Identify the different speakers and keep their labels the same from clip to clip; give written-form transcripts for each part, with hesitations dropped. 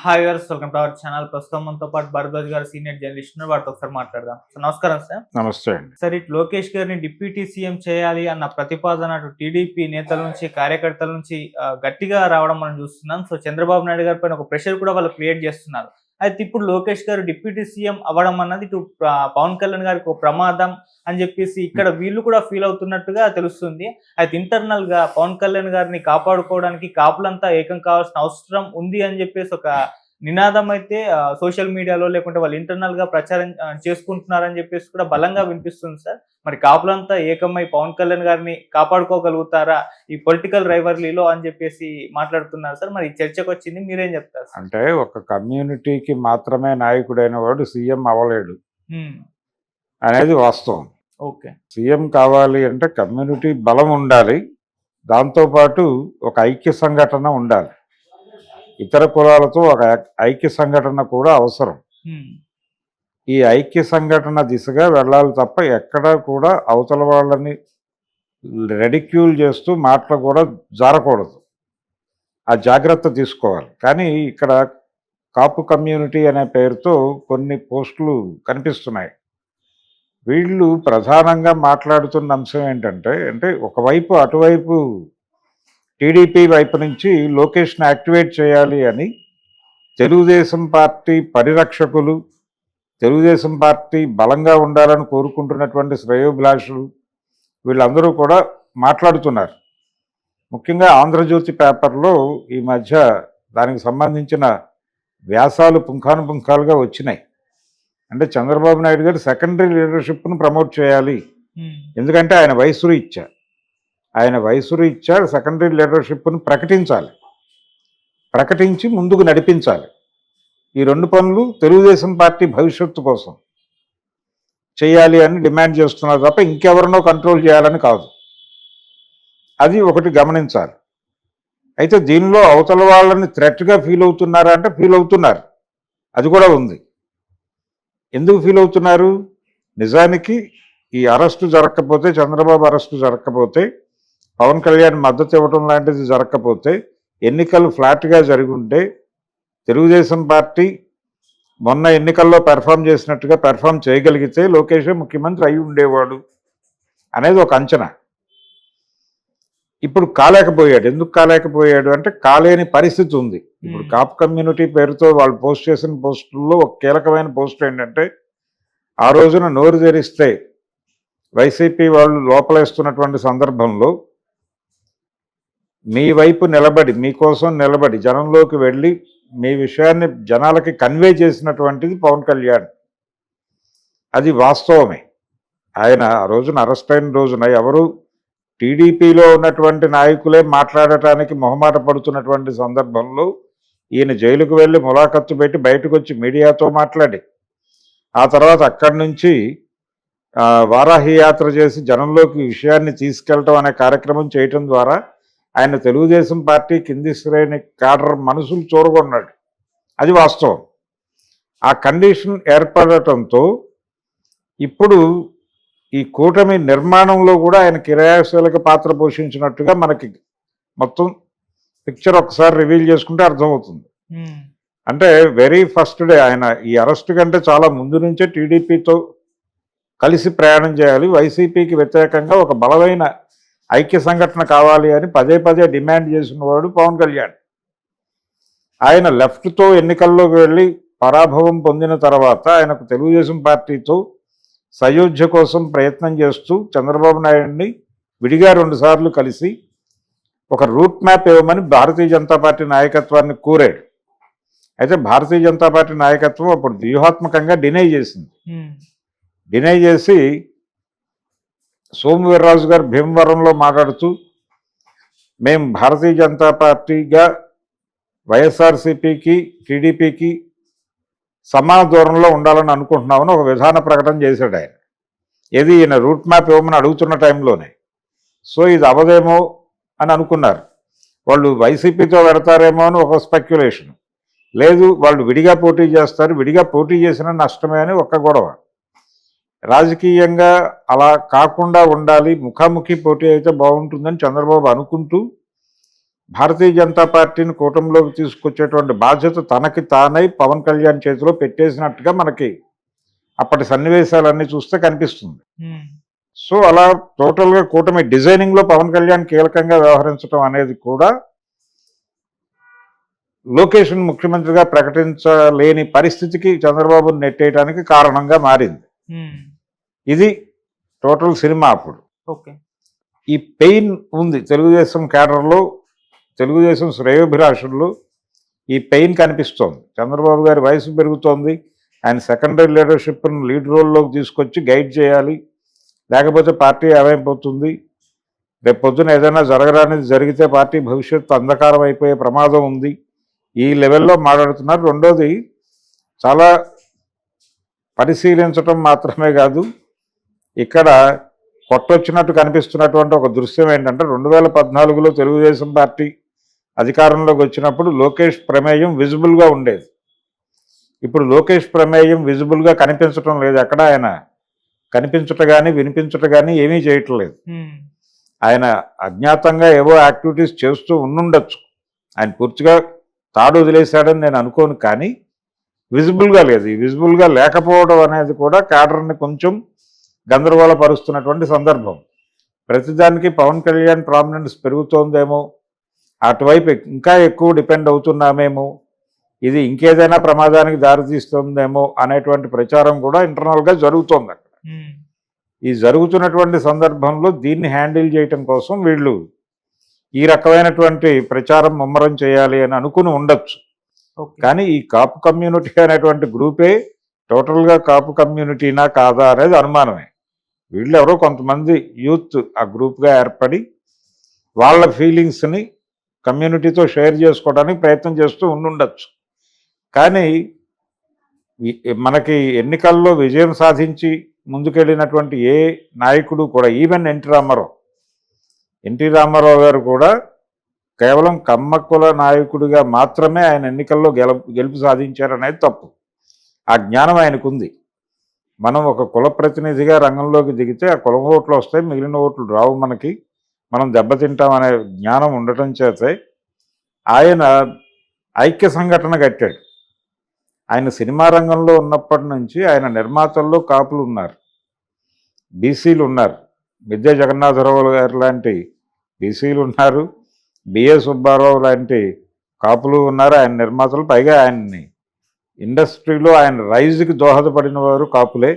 Speaker 1: Hi viewers, welcome to our channel. ప్రస్తుతం మనతో పాటు భరద్వాజ్ గారు సీనియర్ జర్నలిస్ట్ ఉన్నారు. వారితో ఒకసారి మాట్లాడదాం. నమస్కారం సార్.
Speaker 2: నమస్తే అండి.
Speaker 1: సార్, ఇటు లోకేష్ గారిని డిప్యూటీ సీఎం చేయాలి అన్న ప్రతిపాదన అటు టీడీపీ నేతల నుంచి, కార్యకర్తల నుంచి గట్టిగా రావడం మనం చూస్తున్నాం. సో చంద్రబాబు నాయుడు గారి పైన ఒక ప్రెషర్ కూడా వాళ్ళు క్రియేట్ చేస్తున్నారు. అయితే ఇప్పుడు లోకేష్ గారు డిప్యూటీ సీఎం అవ్వడం అన్నది ఇటు పవన్ కళ్యాణ్ గారికి ఒక ప్రమాదం అని చెప్పేసి ఇక్కడ వీళ్ళు కూడా ఫీల్ అవుతున్నట్టుగా తెలుస్తుంది. అయితే ఇంటర్నల్ గా పవన్ కళ్యాణ్ గారిని కాపాడుకోవడానికి కాపులంతా ఏకం కావాల్సిన అవసరం ఉంది అని చెప్పేసి ఒక నినాదం అయితే సోషల్ మీడియాలో లేకుంటే వాళ్ళు ఇంటర్నల్ గా ప్రచారం చేసుకుంటున్నారని చెప్పేసి కూడా బలంగా వినిపిస్తుంది సార్. మరి కాపులంతా ఏకమై పవన్ కళ్యాణ్ గారిని కాపాడుకోగలుగుతారా ఈ పొలిటికల్ రైవర్లీలో అని చెప్పేసి మాట్లాడుతున్నారు సార్. మరి చర్చకు వచ్చింది, మీరేం చెప్తారు సార్?
Speaker 2: అంటే ఒక కమ్యూనిటీకి మాత్రమే నాయకుడైన వాడు సీఎం అవ్వలేడు అనేది వాస్తవం.
Speaker 1: ఓకే,
Speaker 2: సీఎం కావాలి అంటే కమ్యూనిటీ బలం ఉండాలి, దాంతోపాటు ఒక ఐక్య సంఘటన ఉండాలి. ఇతర కులాలతో ఒక ఐక్య సంఘటన కూడా అవసరం. ఈ ఐక్య సంఘటన దిశగా వెళ్ళాలి తప్ప ఎక్కడా కూడా అవతల వాళ్ళని రెడిక్యూల్ చేస్తూ మాటలు కూడా జారకూడదు. ఆ జాగ్రత్త తీసుకోవాలి. కానీ ఇక్కడ కాపు కమ్యూనిటీ అనే పేరుతో కొన్ని పోస్టులు కనిపిస్తున్నాయి. వీళ్ళు ప్రధానంగా మాట్లాడుతున్న అంశం ఏంటంటే ఒకవైపు అటువైపు టీడీపీ వైపు నుంచి లోకేష్ని యాక్టివేట్ చేయాలి అని తెలుగుదేశం పార్టీ పరిరక్షకులు, తెలుగుదేశం పార్టీ బలంగా ఉండాలని కోరుకుంటున్నటువంటి శ్రేయోభిలాషులు వీళ్ళందరూ కూడా మాట్లాడుతున్నారు. ముఖ్యంగా ఆంధ్రజ్యోతి పేపర్లో ఈ మధ్య దానికి సంబంధించిన వ్యాసాలు పుంఖానుపుంఖాలుగా వచ్చినాయి. అంటే చంద్రబాబు నాయుడు గారు సెకండరీ లీడర్షిప్ను ప్రమోట్ చేయాలి, ఎందుకంటే ఆయన వయసు ఇచ్చారు. సెకండరీ లీడర్షిప్ను ప్రకటించాలి, ప్రకటించి ముందుకు నడిపించాలి. ఈ రెండు పనులు తెలుగుదేశం పార్టీ భవిష్యత్తు కోసం చేయాలి అని డిమాండ్ చేస్తున్నారు తప్ప ఇంకెవరినో కంట్రోల్ చేయాలని కాదు. అది ఒకటి గమనించాలి. అయితే దీనిలో అవతల వాళ్ళని థ్రెట్గా ఫీల్ అవుతున్నారా అంటే ఫీల్ అవుతున్నారు, అది కూడా ఉంది. ఎందుకు ఫీల్ అవుతున్నారు? నిజానికి ఈ అరెస్టు జరగకపోతే, చంద్రబాబు అరెస్టు జరగకపోతే, పవన్ కళ్యాణ్ మద్దతు ఇవ్వడం లాంటిది జరగకపోతే, ఎన్నికలు ఫ్లాట్గా జరిగి ఉంటే తెలుగుదేశం పార్టీ మొన్న ఎన్నికల్లో పెర్ఫామ్ చేసినట్టుగా పెర్ఫామ్ చేయగలిగితే లోకేష్ ముఖ్యమంత్రి అయి ఉండేవాడు అనేది ఒక అంచనా. ఇప్పుడు కాలేకపోయాడు. ఎందుకు కాలేకపోయాడు అంటే కాలేని పరిస్థితి ఉంది. ఇప్పుడు కాపు కమ్యూనిటీ పేరుతో వాళ్ళు పోస్ట్ చేసిన పోస్టుల్లో ఒక కీలకమైన పోస్ట్ ఏంటంటే, ఆ రోజున నోరు తెరిస్తే వైసీపీ వాళ్ళు లోపలేస్తున్నటువంటి సందర్భంలో మీ వైపు నిలబడి, మీకోసం నిలబడి, జనంలోకి వెళ్ళి మీ విషయాన్ని జనాలకి కన్వే చేసినటువంటిది పవన్ కళ్యాణ్. అది వాస్తవమే. ఆయన ఆ రోజున అరెస్ట్ అయిన రోజున ఎవరు టీడీపీలో ఉన్నటువంటి నాయకులే మాట్లాడటానికి మొహమాట పడుతున్నటువంటి సందర్భంలో ఈయన జైలుకు వెళ్ళి ములాఖత్తు పెట్టి బయటకు వచ్చి మీడియాతో మాట్లాడి, ఆ తర్వాత అక్కడి నుంచి వారాహి యాత్ర చేసి జనంలోకి విషయాన్ని తీసుకెళ్ళటం అనే కార్యక్రమం చేయటం ద్వారా ఆయన తెలుగుదేశం పార్టీ కింది శ్రేణి కాడర్ మనసులు చూరగొన్నాడు. అది వాస్తవం. ఆ కండిషన్ ఏర్పడటంతో ఇప్పుడు ఈ కూటమి నిర్మాణంలో కూడా ఆయన క్రియాశీలక పాత్ర పోషించినట్టుగా మనకి మొత్తం పిక్చర్ ఒకసారి రివీల్ చేసుకుంటే అర్థమవుతుంది. అంటే వెరీ ఫస్ట్ డే ఆయన ఈ అరెస్ట్ కంటే చాలా ముందు నుంచే టీడీపీతో కలిసి ప్రయాణం చేయాలి, వైసీపీకి వ్యతిరేకంగా ఒక బలమైన ఐక్య సంఘటన కావాలి అని పదే పదే డిమాండ్ చేసినవాడు పవన్ కళ్యాణ్. ఆయన లెఫ్ట్తో ఎన్నికల్లోకి వెళ్ళి పరాభవం పొందిన తర్వాత ఆయనకు తెలుగుదేశం పార్టీతో సయోధ్య కోసం ప్రయత్నం చేస్తూ చంద్రబాబు నాయుడిని విడిగా 2 సార్లు కలిసి ఒక రూట్ మ్యాప్ ఇవ్వమని భారతీయ జనతా పార్టీ నాయకత్వాన్ని కోరాడు. అయితే భారతీయ జనతా పార్టీ నాయకత్వం అప్పుడు వ్యూహాత్మకంగా డినై చేసింది. డినై చేసి సోము వీర్రాజు గారు భీమవరంలో మాట్లాడుతూ, మేము భారతీయ జనతా పార్టీగా వైఎస్ఆర్సీపీకి టీడీపీకి సమాన దూరంలో ఉండాలని అనుకుంటున్నామని ఒక విధాన ప్రకటన చేశాడు ఆయన. ఏది ఈయన రూట్ మ్యాప్ ఇవ్వమని అడుగుతున్న టైంలోనే. సో ఇది అవదేమో అని అనుకున్నారు వాళ్ళు. వైసీపీతో పెడతారేమో అని ఒక స్పెక్యులేషన్. లేదు, వాళ్ళు విడిగా పోటీ చేస్తారు, విడిగా పోటీ చేసిన నష్టమే అని ఒక గొడవ. రాజకీయంగా అలా కాకుండా ఉండాలి, ముఖాముఖి పోటీ అయితే బాగుంటుందని చంద్రబాబు అనుకుంటూ భారతీయ జనతా పార్టీని కూటమిలోకి తీసుకొచ్చేటువంటి బాధ్యత తనకి తానై పవన్ కళ్యాణ్ చేతిలో పెట్టేసినట్టుగా మనకి అప్పటి సన్నివేశాలన్నీ చూస్తే కనిపిస్తుంది. సో అలా టోటల్గా కూటమి డిజైనింగ్లో పవన్ కళ్యాణ్ కీలకంగా వ్యవహరించడం అనేది కూడా లోకేష్ను ముఖ్యమంత్రిగా ప్రకటించలేని పరిస్థితికి చంద్రబాబును నెట్టేయడానికి కారణంగా మారింది. ఇది టోటల్ సినిమా. అప్పుడు
Speaker 1: ఓకే,
Speaker 2: ఈ పెయిన్ ఉంది తెలుగుదేశం క్యాడర్లో, తెలుగుదేశం శ్రేయోభిలాషుల్లో ఈ పెయిన్ కనిపిస్తోంది. చంద్రబాబు గారి వయసు పెరుగుతోంది, ఆయన సెకండరీ లీడర్షిప్ను లీడ్ రోల్లోకి తీసుకొచ్చి గైడ్ చేయాలి, లేకపోతే పార్టీ ఏమైపోతుంది, రేపు పొద్దున ఏదైనా జరగరానిది జరిగితే పార్టీ భవిష్యత్తు అంధకారం అయిపోయే ప్రమాదం ఉంది, ఈ లెవెల్లో మాట్లాడుతున్నారు. రెండోది, చాలా పరిశీలించటం మాత్రమే కాదు, ఇక్కడ కొట్టొచ్చినట్టు కనిపిస్తున్నటువంటి ఒక దృశ్యం ఏంటంటే 2014లో తెలుగుదేశం పార్టీ అధికారంలోకి వచ్చినప్పుడు లోకేష్ ప్రమేయం విజిబుల్గా ఉండేది. ఇప్పుడు లోకేష్ ప్రమేయం విజిబుల్గా కనిపించటం లేదు. ఎక్కడ ఆయన కనిపించట కానీ వినిపించట కానీ ఏమీ చేయటం లేదు. ఆయన అజ్ఞాతంగా ఏవో యాక్టివిటీస్ చేస్తూ ఉండుండొచ్చు, ఆయన పూర్తిగా తాడు వదిలేశాడని నేను అనుకోను, కానీ విజిబుల్గా లేదు. ఈ విజిబుల్గా లేకపోవడం అనేది కూడా క్యాడర్ని కొంచెం గందరగోళపరుస్తున్నటువంటి సందర్భం. ప్రతిదానికి పవన్ కళ్యాణ్ ప్రామినెన్స్ పెరుగుతోందేమో, అటువైపు ఇంకా ఎక్కువ డిపెండ్ అవుతున్నామేమో, ఇది ఇంకేదైనా ప్రమాదానికి దారితీస్తుందేమో అనేటువంటి ప్రచారం కూడా ఇంటర్నల్గా జరుగుతోంది అక్కడ. ఈ జరుగుతున్నటువంటి సందర్భంలో దీన్ని హ్యాండిల్ చేయటం కోసం వీళ్ళు ఈ రకమైనటువంటి ప్రచారం ముమ్మరం చేయాలి అని అనుకుని ఉండొచ్చు. కానీ ఈ కాపు కమ్యూనిటీ అనేటువంటి గ్రూపే టోటల్గా కాపు కమ్యూనిటీనా కాదా అనేది అనుమానమే. వీళ్ళు ఎవరో కొంతమంది యూత్ ఆ గ్రూప్గా ఏర్పడి వాళ్ళ ఫీలింగ్స్ని కమ్యూనిటీతో షేర్ చేసుకోవడానికి ప్రయత్నం చేస్తూ ఉండుండొచ్చు. కానీ మనకి ఎన్నికల్లో విజయం సాధించి ముందుకెళ్ళినటువంటి ఏ నాయకుడు కూడా, ఈవెన్ ఎన్టీ రామారావు గారు కూడా కేవలం కమ్మక్కుల నాయకుడిగా మాత్రమే ఆయన ఎన్నికల్లో గెలుపు సాధించారనేది తప్పు. ఆ జ్ఞానం ఆయనకుంది. మనం ఒక కుల ప్రతినిధిగా రంగంలోకి దిగితే ఆ కులం ఓట్లు వస్తాయి, మిగిలిన ఓట్లు రావు, మనం దెబ్బతింటామనే జ్ఞానం ఉండటం చేతే ఆయన ఐక్య సంఘటన కట్టాడు. ఆయన సినిమా రంగంలో ఉన్నప్పటి నుంచి ఆయన నిర్మాతల్లో కాపులు ఉన్నారు, బీసీలు ఉన్నారు. మిద్దె జగన్నాథరావు గారు లాంటి బీసీలు ఉన్నారు, బిఏ సుబ్బారావు లాంటి కాపులు ఉన్నారు ఆయన నిర్మాతలు. పైగా ఆయన్ని ఇండస్ట్రీలో ఆయన రైజ్కి దోహదపడిన వారు కాపులే.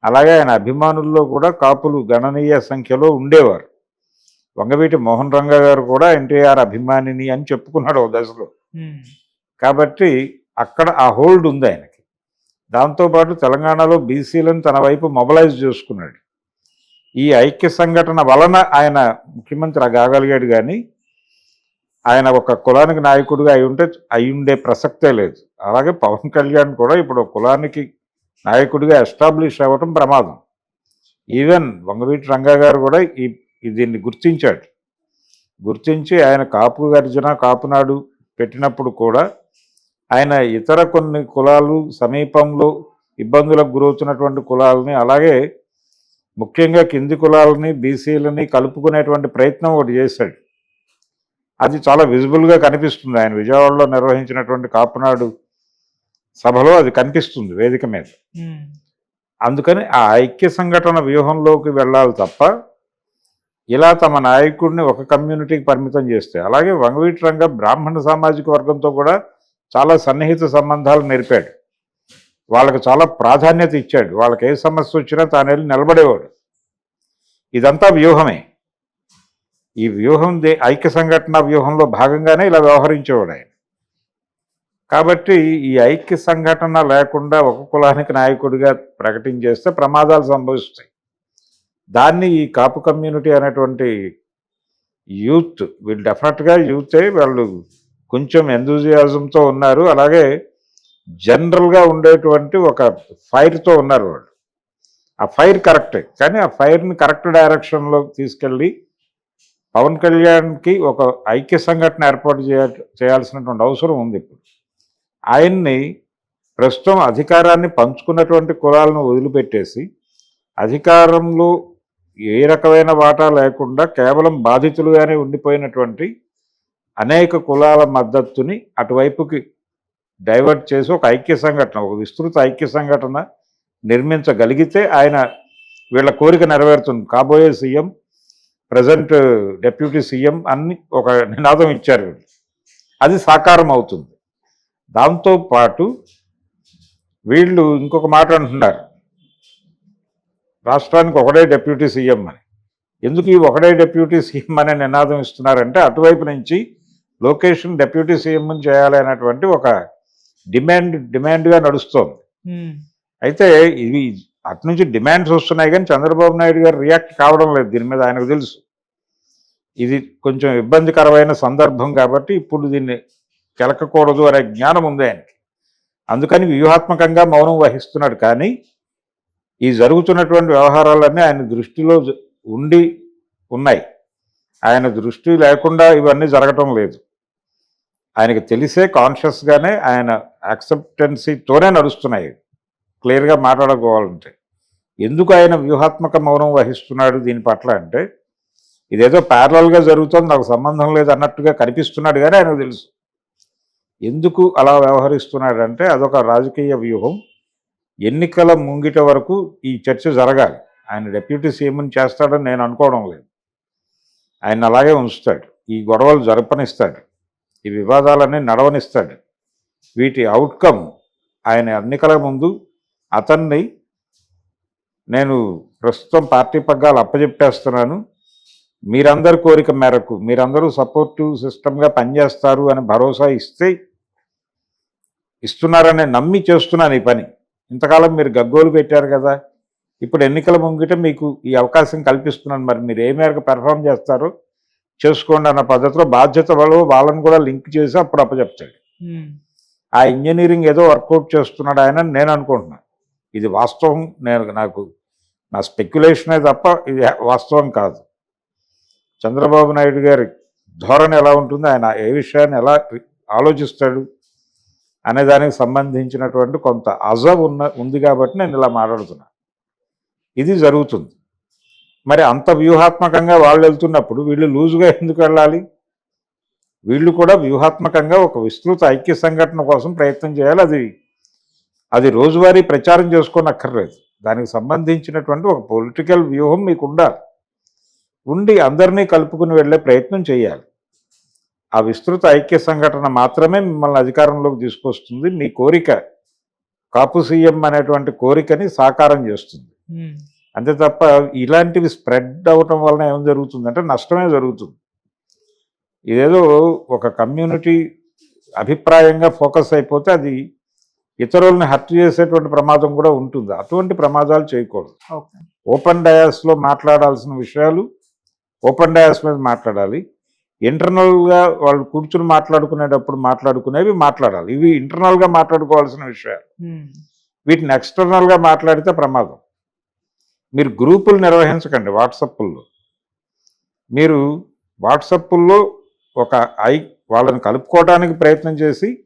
Speaker 2: అలాగే ఆయన అభిమానుల్లో కూడా కాపులు గణనీయ సంఖ్యలో ఉండేవారు. వంగవీటి మోహన్ రంగా గారు కూడా ఎన్టీఆర్ అభిమానిని అని చెప్పుకున్నాడు ఓ దశలో. కాబట్టి అక్కడ ఆ హోల్డ్ ఉంది ఆయనకి. దాంతోపాటు తెలంగాణలో బీసీలను తన వైపు మొబలైజ్ చేసుకున్నాడు. ఈ ఐక్య సంఘటన వలన ఆయన ముఖ్యమంత్రి కాగలిగాడు. కానీ ఆయన ఒక కులానికి నాయకుడిగా అయ్యుండే ప్రసక్తే లేదు. అలాగే పవన్ కళ్యాణ్ కూడా ఇప్పుడు కులానికి నాయకుడిగా ఎస్టాబ్లిష్ అవ్వటం ప్రమాదం. ఈవెన్ వంగవీటి రంగా గారు కూడా దీన్ని గుర్తించి ఆయన కాపు గర్జన కాపునాడు పెట్టినప్పుడు కూడా ఆయన ఇతర కొన్ని కులాలు సమీపంలో ఇబ్బందులకు గురవుతున్నటువంటి కులాలని, అలాగే ముఖ్యంగా కింది కులాలని బీసీలని కలుపుకునేటువంటి ప్రయత్నం ఒకటి చేశాడు. అది చాలా విజిబుల్గా కనిపిస్తుంది. ఆయన విజయవాడలో నిర్వహించినటువంటి కాపునాడు సభలో అది కనిపిస్తుంది వేదిక మీద. అందుకని ఆ ఐక్య సంఘటన వ్యూహంలోకి వెళ్ళాలి తప్ప ఇలా తమ నాయకుడిని ఒక కమ్యూనిటీకి పరిమితం చేస్తే. అలాగే వంగవీటి రంగ బ్రాహ్మణ సామాజిక వర్గంతో కూడా చాలా సన్నిహిత సంబంధాలు నేర్పాడు. వాళ్ళకి చాలా ప్రాధాన్యత ఇచ్చాడు. వాళ్ళకి ఏ సమస్య వచ్చినా తాను వెళ్ళి నిలబడేవాడు. ఇదంతా వ్యూహమే. ఈ వ్యూహం ఐక్య సంఘటన వ్యూహంలో భాగంగానే ఇలా వ్యవహరించేవాడు ఆయన. కాబట్టి ఈ ఐక్య సంఘటన లేకుండా ఒక కులానికి నాయకుడిగా ప్రకటించేస్తే ప్రమాదాలు సంభవిస్తాయి. దాన్ని ఈ కాపు కమ్యూనిటీ అనేటువంటి యూత్, వీళ్ళు డెఫినెట్గా యూతే, వాళ్ళు కొంచెం ఎంతూజియాజంతో ఉన్నారు. అలాగే జనరల్గా ఉండేటువంటి ఒక ఫైర్తో ఉన్నారు వాళ్ళు. ఆ ఫైర్ కరెక్టే, కానీ ఆ ఫైర్ని కరెక్ట్ డైరెక్షన్లో తీసుకెళ్ళి పవన్ కళ్యాణ్కి ఒక ఐక్య సంఘటన ఏర్పాటు చేయాల్సినటువంటి అవసరం ఉంది. ఇప్పుడు ఆయన్ని ప్రస్తుతం అధికారాన్ని పంచుకున్నటువంటి కులాలను వదిలిపెట్టేసి అధికారంలో ఏ రకమైన వాటా లేకుండా కేవలం బాధితులుగానే ఉండిపోయినటువంటి అనేక కులాల మద్దతుని అటువైపుకి డైవర్ట్ చేసి ఒక ఐక్య సంఘటన, ఒక విస్తృత ఐక్య సంఘటన నిర్మించగలిగితే ఆయన వీళ్ళ కోరిక నెరవేరుతుంది. కాబోయే సీఎం, ప్రజెంట్ డెప్యూటీ సీఎం అన్ని ఒక నినాదం ఇచ్చారు వీళ్ళు. అది సాకారం అవుతుంది. దాంతోపాటు వీళ్ళు ఇంకొక మాట అంటున్నారు, రాష్ట్రానికి ఒకడే డెప్యూటీ సీఎం అని. ఎందుకు ఈ ఒకడే డెప్యూటీ సీఎం అనే నినాదం ఇస్తున్నారంటే అటువైపు నుంచి లోకేష్ని డెప్యూటీ సీఎం చేయాలి అనేటువంటి ఒక డిమాండ్గా నడుస్తోంది. అయితే ఇవి అటు నుంచి డిమాండ్స్ వస్తున్నాయి కానీ చంద్రబాబు నాయుడు గారు రియాక్ట్ కావడం లేదు. దీని మీద ఆయనకు తెలుసు ఇది కొంచెం ఇబ్బందికరమైన సందర్భం కాబట్టి ఇప్పుడు దీన్ని కెలకకూడదు అనే జ్ఞానం ఉంది ఆయనకి. అందుకని వ్యూహాత్మకంగా మౌనం వహిస్తున్నాడు. కానీ ఈ జరుగుతున్నటువంటి వ్యవహారాలన్నీ ఆయన దృష్టిలో ఉన్నాయి. ఆయన దృష్టి లేకుండా ఇవన్నీ జరగటం లేదు. ఆయనకు తెలిసే కాన్షియస్గానే ఆయన యాక్సెప్టెన్సీతోనే నడుస్తున్నాయి. క్లియర్గా మాట్లాడుకోవాలంటే ఎందుకు ఆయన వ్యూహాత్మక మౌనం వహిస్తున్నాడు దీని పట్ల అంటే, ఇదేదో ప్యారలల్గా జరుగుతుంది, నాకు సంబంధం లేదు అన్నట్టుగా కనిపిస్తున్నాడు. కానీ ఆయనకు తెలుసు ఎందుకు అలా వ్యవహరిస్తున్నాడంటే అదొక రాజకీయ వ్యూహం. ఎన్నికల ముంగిట వరకు ఈ చర్చ జరగాలి. ఆయన డెప్యూటీ సీఎంని చేస్తాడని నేను అనుకోవడం లేదు. ఆయన అలాగే ఉంచుతాడు, ఈ గొడవలు జరపనిస్తాడు, ఈ వివాదాలన్నీ నడవనిస్తాడు. వీటి అవుట్కమ్ ఆయన ఎన్నికల ముందు అతన్ని నేను ప్రస్తుతం పార్టీ పగ్గాలు అప్పచెప్పేస్తున్నాను, మీరందరి కోరిక మేరకు మీరందరూ సపోర్టివ్ సిస్టమ్గా పనిచేస్తారు అని భరోసా ఇస్తున్నారని నమ్మి చేస్తున్నాను ఈ పని. ఇంతకాలం మీరు గగ్గోలు పెట్టారు కదా, ఇప్పుడు ఎన్నికల ముంగిట మీకు ఈ అవకాశం కల్పిస్తున్నాను, మరి మీరు ఏ మేరకు పెర్ఫామ్ చేస్తారో చేసుకోండి అన్న పద్ధతిలో బాధ్యత వాళ్ళని కూడా లింక్ చేసి అప్పుడు అప్పచెప్తాడు. ఆ ఇంజనీరింగ్ ఏదో వర్కౌట్ చేస్తున్నాడు ఆయన నేను అనుకుంటున్నాను. ఇది వాస్తవం, నాకు నా స్పెక్యులేషనే తప్ప ఇది వాస్తవం కాదు. చంద్రబాబు నాయుడు గారి ధోరణి ఎలా ఉంటుంది, ఆయన ఏ విషయాన్ని ఎలా ఆలోచిస్తాడు అనే దానికి సంబంధించినటువంటి కొంత ఉంది కాబట్టి నేను ఇలా మాట్లాడుతున్నాను. ఇది జరుగుతుంది. మరి అంత వ్యూహాత్మకంగా వాళ్ళు వెళ్తున్నప్పుడు వీళ్ళు లూజుగా ఎందుకు వెళ్ళాలి? వీళ్ళు కూడా వ్యూహాత్మకంగా ఒక విస్తృత ఐక్య సంఘటన కోసం ప్రయత్నం చేయాలి. అది రోజువారీ ప్రచారం చేసుకోనక్కర్లేదు. దానికి సంబంధించినటువంటి ఒక పొలిటికల్ వ్యూహం మీకు ఉండి అందరినీ కలుపుకుని వెళ్ళే ప్రయత్నం చేయాలి. ఆ విస్తృత ఐక్య సంఘటన మాత్రమే మిమ్మల్ని అధికారంలోకి తీసుకొస్తుంది. మీ కోరిక కాపు సీఎం అనేటువంటి కోరికని సాకారం చేస్తుంది. అంతే తప్ప ఇలాంటివి స్ప్రెడ్ అవటం వలన ఏం జరుగుతుందంటే నష్టమే జరుగుతుంది. ఇదేదో ఒక కమ్యూనిటీ అభిప్రాయంగా ఫోకస్ అయిపోతే అది ఇతరులని హర్ట్ చేసేటువంటి ప్రమాదం కూడా ఉంటుంది. అటువంటి ప్రమాదాలు చేయకూడదు. ఓపెన్ డయాస్లో మాట్లాడాల్సిన విషయాలు ఓపెన్ డయాస్ మీద మాట్లాడాలి. ఇంటర్నల్గా వాళ్ళు కూర్చుని మాట్లాడుకునేటప్పుడు మాట్లాడుకునేవి మాట్లాడాలి. ఇవి ఇంటర్నల్గా మాట్లాడుకోవాల్సిన విషయాలు. వీటిని ఎక్స్టర్నల్గా మాట్లాడితే ప్రమాదం. మీరు గ్రూపులు నిర్వహించకండి వాట్సాప్ల్లో. మీరు వాట్సాప్ల్లో వాళ్ళని కలుపుకోవడానికి ప్రయత్నం చేసి